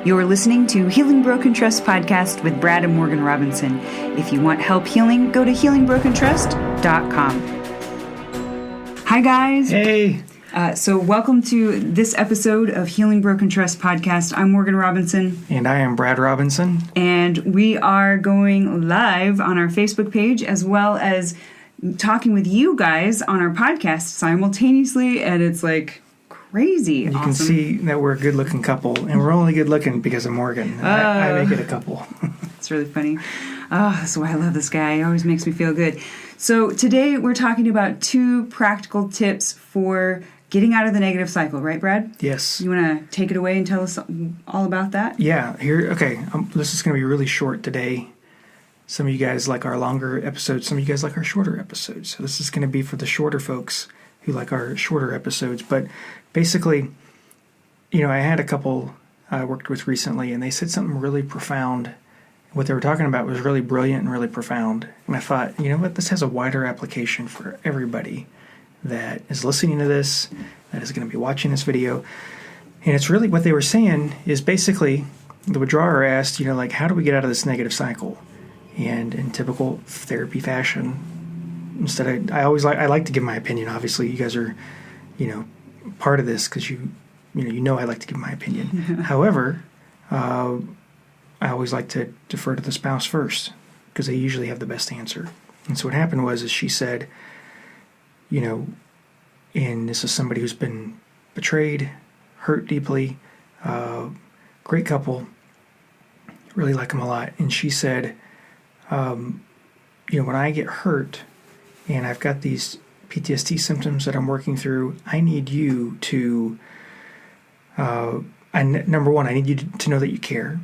You're listening to Healing Broken Trust podcast with Brad and Morgan Robinson. If you want help healing, go to healingbrokentrust.com. Hi, guys. Hey. So welcome to this episode of Healing Broken Trust podcast. I'm Morgan Robinson. And I am Brad Robinson. And we are going live on our Facebook page as well as talking with you guys on our podcast simultaneously. And it's like crazy. You awesome. Can see that we're a good-looking couple. And we're only good-looking because of Morgan. I make it a couple. It's really funny. Oh, that's why I love this guy. He always makes me feel good. So today we're talking about 2 practical tips for getting out of the negative cycle, right, Brad? Yes. You want to take it away and tell us all about that? Yeah. Okay. This is going to be really short today. Some of you guys like our longer episodes. Some of you guys like our shorter episodes. So this is going to be for the shorter folks who like our shorter episodes. But basically, I had a couple I worked with recently, and they said something really profound. What they were talking about was really brilliant and really profound. And I thought, you know what? This has a wider application for everybody that is listening to this, that is going to be watching this video. And it's really what they were saying is basically the withdrawer asked, how do we get out of this negative cycle? And in typical therapy fashion, I like to give my opinion. Obviously, you guys are, part of this because I like to give my opinion. However, I always like to defer to the spouse first because they usually have the best answer. And so what happened was she said, and this is somebody who's been betrayed, hurt deeply, great couple, really like them a lot. And she said, when I get hurt and I've got these PTSD symptoms that I'm working through, I need you to, number one, I need you to know that you care.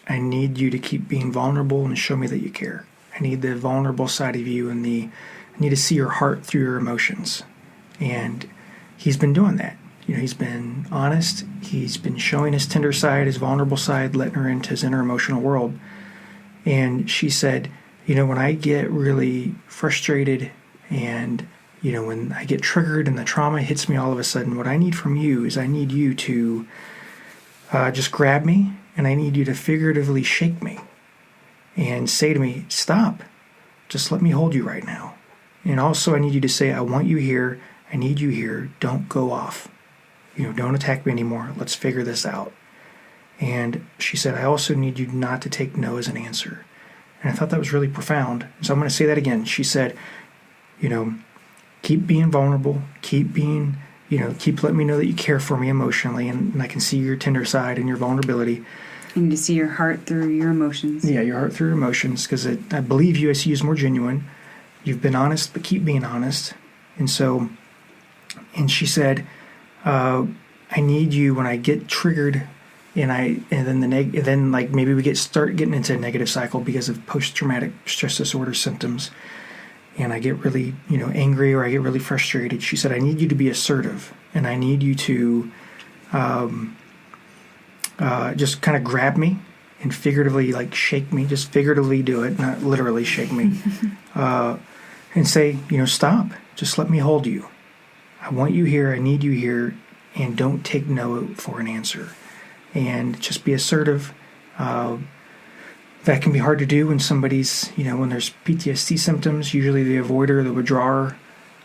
I need you to keep being vulnerable and show me that you care. I need the vulnerable side of you and I need to see your heart through your emotions. And he's been doing that. He's been honest. He's been showing his tender side, his vulnerable side, letting her into his inner emotional world. And she said, when I get really frustrated and, when I get triggered and the trauma hits me all of a sudden, what I need from you is I need you to just grab me, and I need you to figuratively shake me and say to me, stop, just let me hold you right now. And also I need you to say, I want you here, I need you here, don't go off. Don't attack me anymore, let's figure this out. And she said, I also need you not to take no as an answer. And I thought that was really profound. So I'm going to say that again. She said, keep being vulnerable, keep letting me know that you care for me emotionally, and I can see your tender side and your vulnerability. And to see your heart through your emotions. Yeah, your heart through your emotions, because I believe you is more genuine. You've been honest, but keep being honest. And she said, I need you when I get triggered, maybe we start getting into a negative cycle because of post-traumatic stress disorder symptoms, and I get really, angry or I get really frustrated. She said, I need you to be assertive, and I need you to just kind of grab me and figuratively shake me, just figuratively do it, not literally shake me, and say, stop, just let me hold you. I want you here, I need you here, and don't take no for an answer. And just be assertive. That can be hard to do when somebody's, when there's PTSD symptoms. Usually the avoider, the withdrawer,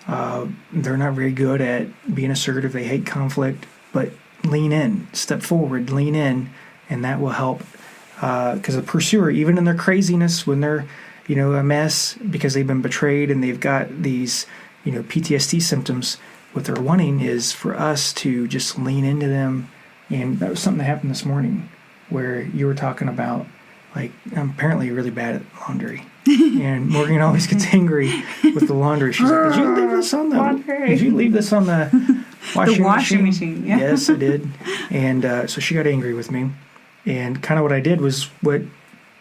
they're not very good at being assertive. They hate conflict, but lean in, step forward, lean in, and that will help. Because the pursuer, even in their craziness, when they're, a mess because they've been betrayed and they've got these, PTSD symptoms, what they're wanting is for us to just lean into them. And that was something that happened this morning where you were talking about, I'm apparently really bad at laundry. And Morgan always gets angry with the laundry. She's like, did you leave this on the washing machine? Yeah. Yes, I did. And so she got angry with me. And kind of what I did was what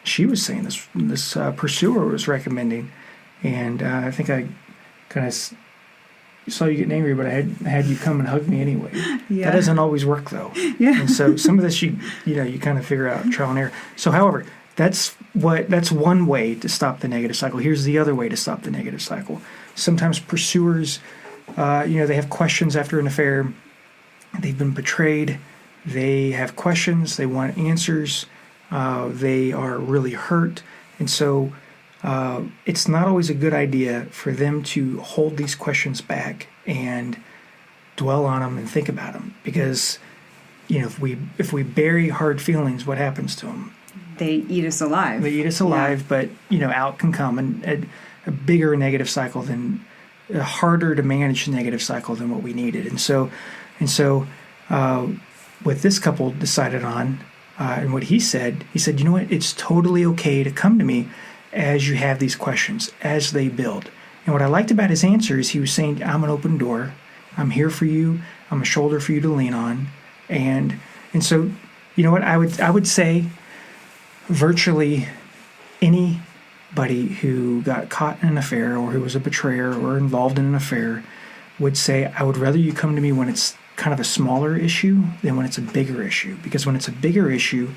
she was saying, this pursuer was recommending. And I think I kind of saw you getting angry, but I had you come and hug me anyway. Yeah. That doesn't always work, though. Yeah. And so some of this you kind of figure out trial and error. So, however, that's one way to stop the negative cycle. Here's the other way to stop the negative cycle. Sometimes pursuers, they have questions after an affair. They've been betrayed. They have questions. They want answers. They are really hurt. And so it's not always a good idea for them to hold these questions back and dwell on them and think about them. Because, if we bury hard feelings, what happens to them? They eat us alive. They eat us alive, but, out can come a bigger negative cycle than a harder to manage negative cycle than what we needed. And so what this couple decided on, and what he said, you know what, it's totally okay to come to me as you have these questions, as they build. And what I liked about his answer is he was saying, I'm an open door. I'm here for you. I'm a shoulder for you to lean on. And so, you know what, I would say virtually anybody who got caught in an affair or who was a betrayer or involved in an affair would say, I would rather you come to me when it's kind of a smaller issue than when it's a bigger issue. Because when it's a bigger issue,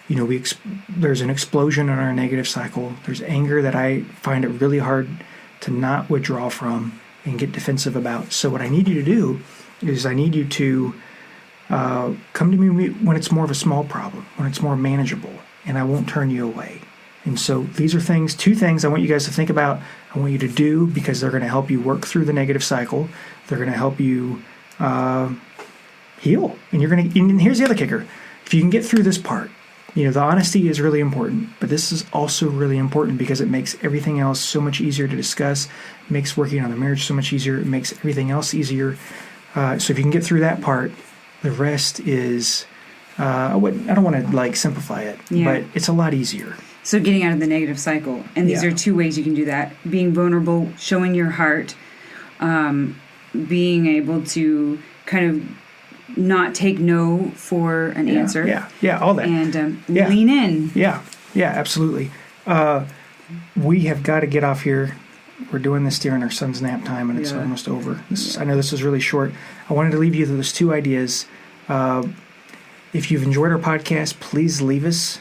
there's an explosion in our negative cycle. There's anger that I find it really hard to not withdraw from and get defensive about. So what I need you to do is I need you to come to me when it's more of a small problem, when it's more manageable, and I won't turn you away. And so these are two things I want you guys to think about. I want you to do because they're going to help you work through the negative cycle. They're going to help you heal. And here's the other kicker. If you can get through this part, the honesty is really important, but this is also really important because it makes everything else so much easier to discuss. It makes working on the marriage so much easier. It makes everything else easier. So if you can get through that part, the rest is, I don't want to simplify it, but it's a lot easier. So getting out of the negative cycle. And these are two ways you can do that. Being vulnerable, showing your heart, being able to kind of not take no for an answer. Yeah, all that. And lean in. Yeah, absolutely. We have got to get off here. We're doing this during our son's nap time, and it's almost over. I know this is really short. I wanted to leave you with those two ideas. If you've enjoyed our podcast, please leave us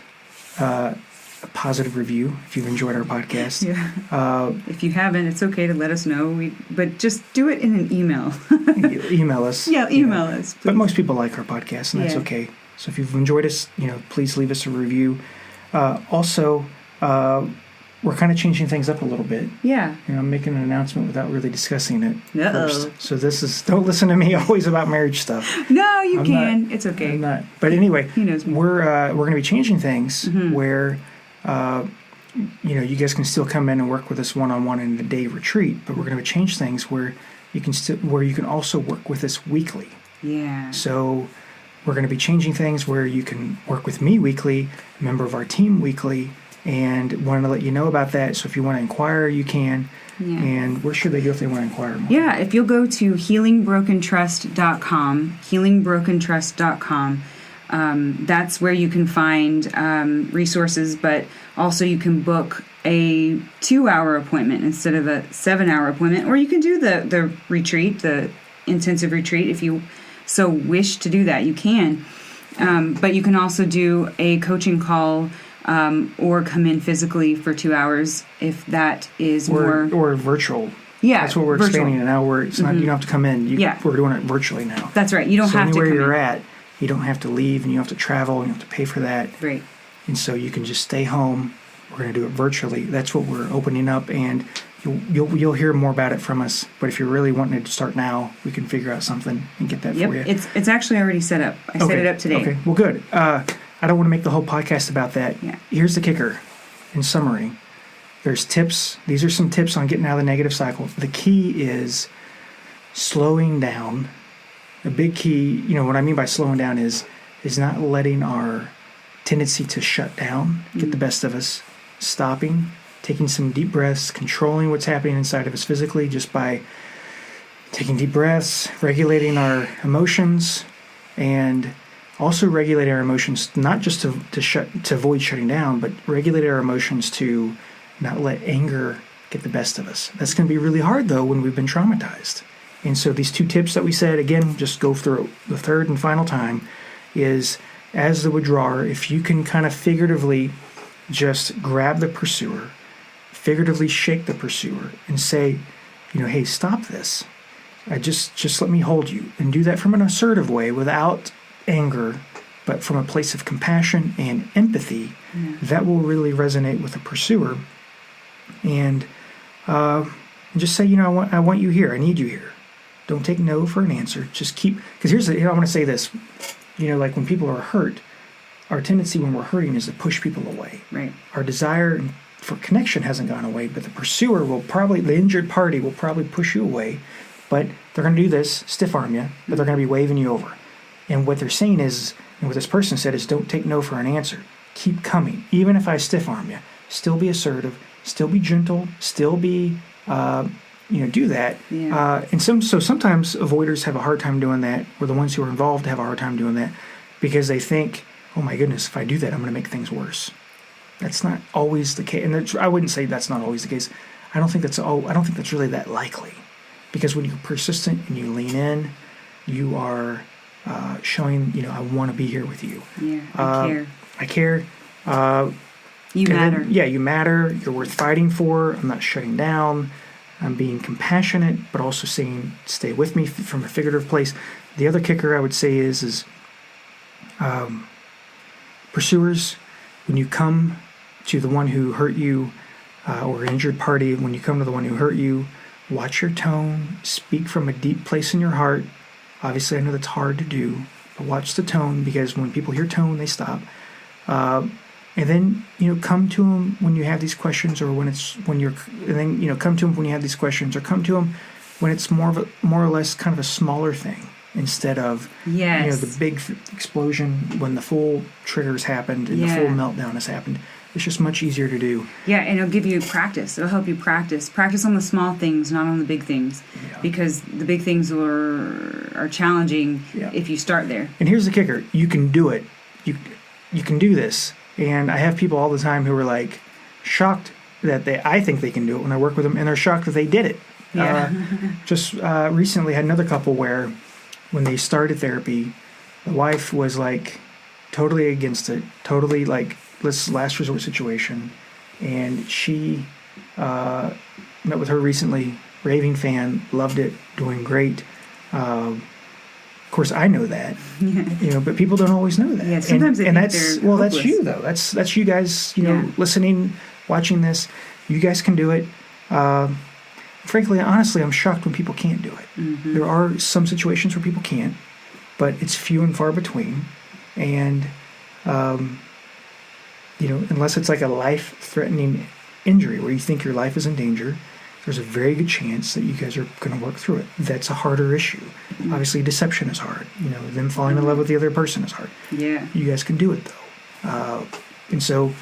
a positive review if you've enjoyed our podcast. If you haven't, it's okay to let us know. But just do it in an email. Email us. Yeah, email us. Please. But most people like our podcast, and that's okay. So if you've enjoyed us, please leave us a review. Also, we're kind of changing things up a little bit. Yeah. I'm making an announcement without really discussing it first. So don't listen to me always about marriage stuff. No, you can. It's okay. I'm not. But anyway, he knows me. We're going to be changing things where, you guys can still come in and work with us one-on-one in a day retreat, but we're going to change things where you can also work with us weekly. Yeah. So we're going to be changing things where you can work with me weekly, a member of our team weekly, and wanted to let you know about that. So if you want to inquire, you can. Yeah. And where should they go if they want to inquire more? Yeah, if you'll go to healingbrokentrust.com, healingbrokentrust.com, that's where you can find resources, but also you can book a 2-hour appointment instead of a 7-hour appointment, or you can do the retreat, the intensive retreat, if you so wish to do that, you can. But you can also do a coaching call or come in physically for 2 hours if that is more... Or virtual. Yeah, that's what we're expanding to now. Where it's not, you don't have to come in. We're doing it virtually now. That's right. You don't have to come in. Anywhere you're at, you don't have to leave, and you don't have to travel, and you don't have to pay for that. Right. And so you can just stay home. We're going to do it virtually. That's what we're opening up, and you'll hear more about it from us. But if you're really wanting to start now, we can figure out something and get that for you. It's actually already set up. I set it up today. Okay, well, good. I don't want to make the whole podcast about that. Yeah. Here's the kicker. In summary, there's tips. These are some tips on getting out of the negative cycle. The key is slowing down. A big key, what I mean by slowing down is not letting our tendency to shut down get the best of us. Stopping, taking some deep breaths, controlling what's happening inside of us physically just by taking deep breaths, regulating our emotions, and also regulate our emotions not just to avoid shutting down, but regulate our emotions to not let anger get the best of us. That's going to be really hard, though, when we've been traumatized. And so these two tips that we said, again, just go through the third and final time, is as the withdrawer, if you can kind of figuratively just grab the pursuer, figuratively shake the pursuer, and say, hey, stop this. Just let me hold you. And do that from an assertive way without anger, but from a place of compassion and empathy, that will really resonate with a pursuer. And just say, I want you here. I need you here. Don't take no for an answer. Just keep, because I want to say this, like when people are hurt, our tendency when we're hurting is to push people away. Right. Our desire for connection hasn't gone away, but the pursuer the injured party will probably push you away, but they're going to do this, stiff arm you, but they're going to be waving you over. And what they're saying is, and what this person said is, don't take no for an answer. Keep coming. Even if I stiff arm you, still be assertive, still be gentle, still be, do that. Yeah. So sometimes avoiders have a hard time doing that, or the ones who are involved have a hard time doing that, because they think, oh my goodness, if I do that, I'm going to make things worse. That's not always the case. And I wouldn't say that's not always the case. I don't think that's really that likely. Because when you're persistent and you lean in, you are showing, I want to be here with you. Yeah, I care. I care. You matter. You matter. You're worth fighting for. I'm not shutting down. I'm being compassionate, but also saying, stay with me from a figurative place. The other kicker I would say is pursuers, when you come to the one who hurt you, or injured party, when you come to the one who hurt you, watch your tone, speak from a deep place in your heart. Obviously, I know that's hard to do, but watch the tone, because when people hear tone, they stop. And then, come to them when you have these questions, or come to them when you have these questions, or come to them when it's more or less kind of a smaller thing, instead of, the big explosion when the full triggers happened and the full meltdown has happened. It's just much easier to do. Yeah, and it'll give you practice. It'll help you practice. Practice on the small things, not on the big things. Yeah. Because the big things are challenging if you start there. And here's the kicker. You can do it. You can do this. And I have people all the time who are like shocked that I think they can do it when I work with them, and they're shocked that they did it. Yeah. Just recently had another couple where when they started therapy, the wife was like totally against it, totally like this last resort situation, and she met with her recently, raving fan, loved it, doing great. Of course, I know that, but people don't always know that. Yeah, sometimes they think that's they're hopeless. That's you though. That's you guys. Listening, watching this, you guys can do it. Frankly, honestly, I'm shocked when people can't do it. Mm-hmm. There are some situations where people can't, but it's few and far between, and unless it's like a life-threatening injury where you think your life is in danger, there's a very good chance that you guys are going to work through it. That's a harder issue. Mm-hmm. Obviously, deception is hard. Them falling in love with the other person is hard. Yeah. You guys can do it, though. And so,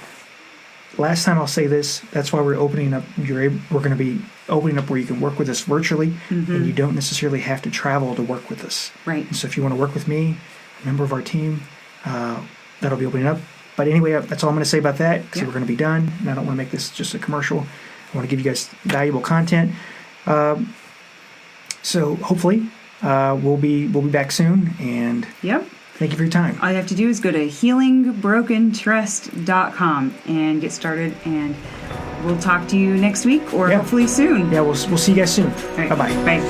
last time I'll say this, that's why we're opening up. We're going to be opening up where you can work with us virtually, and you don't necessarily have to travel to work with us. Right. And so if you want to work with me, a member of our team, that'll be opening up. But anyway, that's all I'm going to say about that, because we're going to be done, and I don't want to make this just a commercial. I want to give you guys valuable content. So hopefully we'll be back soon, and thank you for your time. All you have to do is go to healingbrokentrust.com and get started, and we'll talk to you next week or hopefully soon. Yeah, we'll see you guys soon. Right. Bye-bye. Bye.